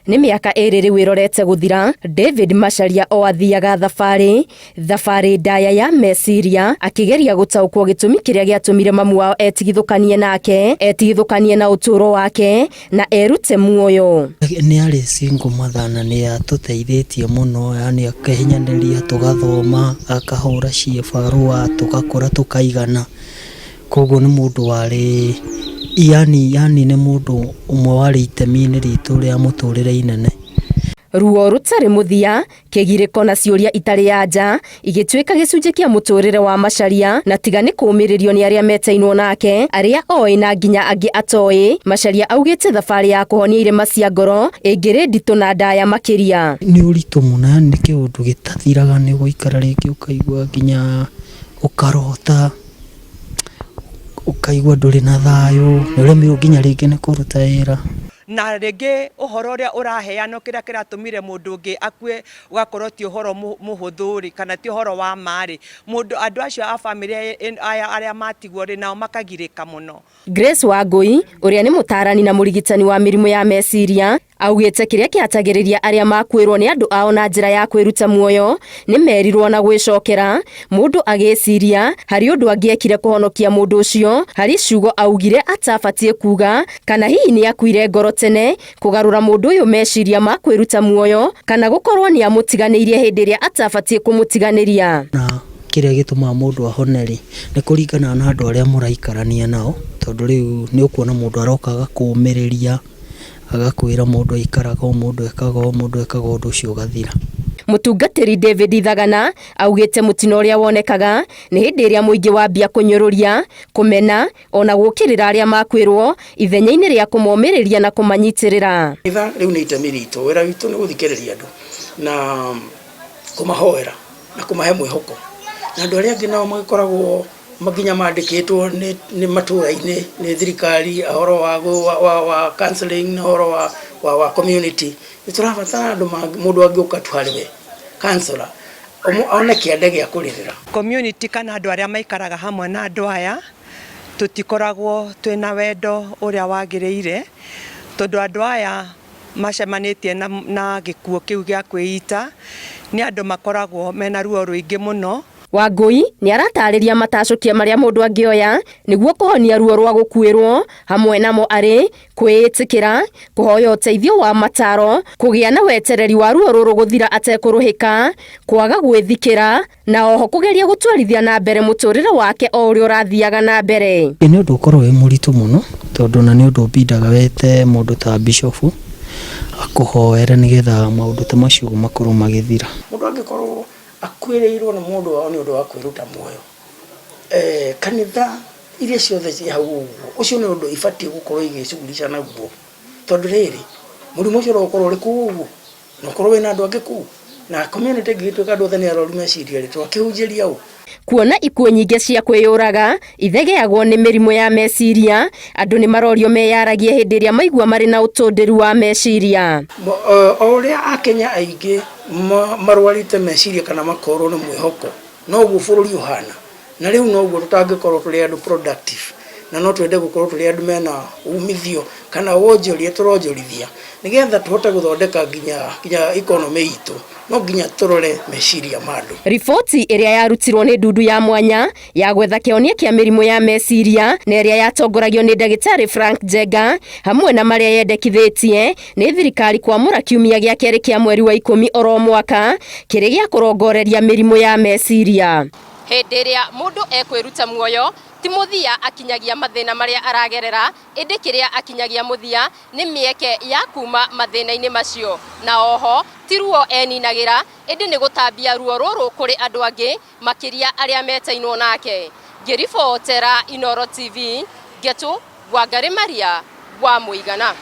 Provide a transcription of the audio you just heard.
Nĩ mĩaka ĩrĩ rĩu ĩrorete gũthira, David Macharia o athiaga thabarĩ ndaya ya meciria akĩgeria gũtaũkwo gĩtũmi kĩrĩa gĩatũmire mamu wao etigithũkanie nake, etigithũkanie na ũtũũro wake na erute muoyo. Nĩ arĩ single mother na nĩ atũteithĩtie mũno, yani akahinyanĩria tũgathoma, akahũra ciĩbarũa, tũgakũra tũkaigana. Koguo nĩ mũndũ warĩ yani nĩ mũndũ ũmwe warĩ itemi-inĩ ritũ rĩa mũtũrĩre inene. Ruo rutarĩ mũthia, kĩgirĩko na ciũria itarĩ anja igĩtuĩka gĩcunjĩ kĩa mũtũrĩre wa Macharia, na tiga nĩ kũũmĩrĩrio nĩ arĩa metainwo nake, arĩa oĩ na nginya angĩ atoĩ. Macharia augĩte thabarĩ ya kũhonia irema cia ngoro ĩngĩrĩ nditũ na ndaya makĩria. Nĩ ũritũ mũno, nĩ kĩũndũ gĩtathiraga, nĩ gũikara rĩngĩ ũkaigua nginya ũkarota, ukaigua ndũrĩ na thayũ, ũremirwo nginya rĩngĩ nĩ kũruta wĩra. Na rĩngĩ ũhoro ũrĩa ũraheanwo kĩrĩa kĩratũmire mũndũ ũngĩ akue ũgakorwo ti ũhoro mũhũthũ kana ti ũhoro wa marĩ. Andũ acio a bamĩrĩ arĩa matigwo nao makagirĩka mũno. Grace Wangui, ũrĩa nĩ mũtaarani na mũrigitani wa mĩrimũ ya meciria, augĩte kĩrĩa kĩatagĩrĩria arĩa makuĩrwo nĩ andũ ao na njĩra ya kwĩruta muoyo nĩ merirwo na gwĩcokera. Mũndũ agĩciria harĩ ũndũ angĩekire kũhonokia mũndũ ũcio, harĩ ciugo augire atabatie kuga, kana hihi nĩ akuire ngoro tene, kũgarũra mũndũ ũyũ meciria ma kwĩruta muoyo, kana gũkorwo nĩ amũtiganĩirie hĩndĩ ĩrĩa atabatie kũmũtiganĩria. Na kĩrĩa gĩtũmaga mũndũ ahone-rĩ, nĩ kũringana na andũ arĩa mũraikarania nao, tondũ rĩu nĩ ũkuona mũndũ aroka agakũũmĩrĩria, agakwĩra mũndũ aikaraga, mũndũ ekaga ũndũ ũcio ũgathira. Mũtungatĩri David Thagana augĩte mũtino ũrĩa wonekaga nĩ hĩndĩ ĩrĩa mũingĩ wambia kũnyũrũria, kũmena ona gũkĩrĩra arĩa makwĩrwo ithenya-inĩ rĩa kũmomĩrĩria na kũmanyitĩrĩra. Rĩu nĩ itemi ritũ, wĩra witũ nĩ gũthikĩrĩria andũ na kũmahoera na kũmahe mwĩhoko. Na andũ arĩa angĩ nao magĩkoragwo nginya mandĩkĩtwo nĩ matũũra-inĩ nĩ thirikari, ũhoro wa counseling na ũhoro wa community. Nĩ tũrabatara mũndũ angĩũka tu harĩ we counselor one kĩande gĩa kũrĩrĩra. Community kana andũ arĩa maikaraga hamwe na andũ aya tũtikoragwo twĩna wendo ũrĩa wagĩrĩire, tondũ andũ aya macemanĩtie na gĩkuũ kĩu gĩa kwĩita, nĩ andũ makoragwo mena ruo rũingĩ mũno. Wangui nĩ aratarĩria matacũkia marĩa mũndũ angĩoya nĩguo kũhonia ruo rwa gũkuĩrwo, hamwe namo arĩ kwĩĩtĩkĩra, kũhoya ũteithio wa mataro, kũgĩa na wetereri wa ruo rũrũ gũthira atekũrũhĩka, kwaga gwĩthikĩra, na oho kũgeria gũtwarithia na mbere mũtũrĩre wake o ũrĩa ũrathiaga na mbere. Nĩ ũndũ ũkorwo wĩ mũritũ mũno, tondũ na nĩ ũndũ ũbindaga wete mũndũ ta bishofu akũhoere nĩgetha maũndũ ta macio makorwo magĩthira. Mũndũ angĩkorwo akwĩrĩirwo nĩ mũndũ wao nĩ ũndũ wa kwĩruta muoyo, kanitha iria ciothe ci hau ũguo, ũcio nĩ ũndũ ibatiĩ gũkorwo igĩcugurica naguo, tondũ rĩrĩ mũrimũ ũcio ũkorwo ũrĩ kũu ũguo na ũkorwo wĩna andũ angĩ kũu, na community ĩngĩtuĩka andũ othe nĩ arwaru meciria-rĩ, twakĩhunjĩria ũũ. Kuona ikuũ nyingĩ cia kwĩyũraga ithegeagwo nĩ mĩrimũ ya meciria, andũ nĩ marorio meyaragie hĩndĩ ĩrĩa maigua marĩ na ũtũndĩru wa meciria. O ũrĩa Akenya aingĩ marwarĩte meciria kana makorwo nĩ mwĩhoko, noguo bũrũri ũhana, na rĩu noguo tũtangĩkorwo tũrĩ andũ productive, na no twende gũkorwo tũrĩ andũ mena umithio kana wonjoria tũronjorithia, nĩgetha tũhote gũthondeka nginya economy itũ, no nginya tũrore meciria ma andũ. Riboti ĩrĩa yarutirwo nĩ ndundu ya mwanya ya gwetha kĩhonia kĩa mĩrimũ ya meciria na ĩrĩa yatongoragio nĩ ndagĩtarĩ Frank Njenga, hamwe na marĩa yendekithĩtie nĩ thirikari kwamũra kiumia gĩa kerĩ kĩa mweri wa 10 oro mwaka, kĩrĩ gĩa kũrongoreria mĩrimũ ya meciria. Hĩndĩ ĩrĩa mũndũ ekwĩruta muoyo, ti mũthia akinyagia mathĩna marĩa aragerera, ĩndĩ kĩrĩa akinyagia mũthia nĩ mĩeke ya kuma mathĩna-inĩ macio, na oho ti ruo eninagĩra, ĩndĩ nĩ gũtambia ruo rũrũ kũrĩ andũ angĩ makĩria arĩa metainwo nake. Ngĩribotera Inooro TV, Ngetu Wangari Maria wa Mũigana.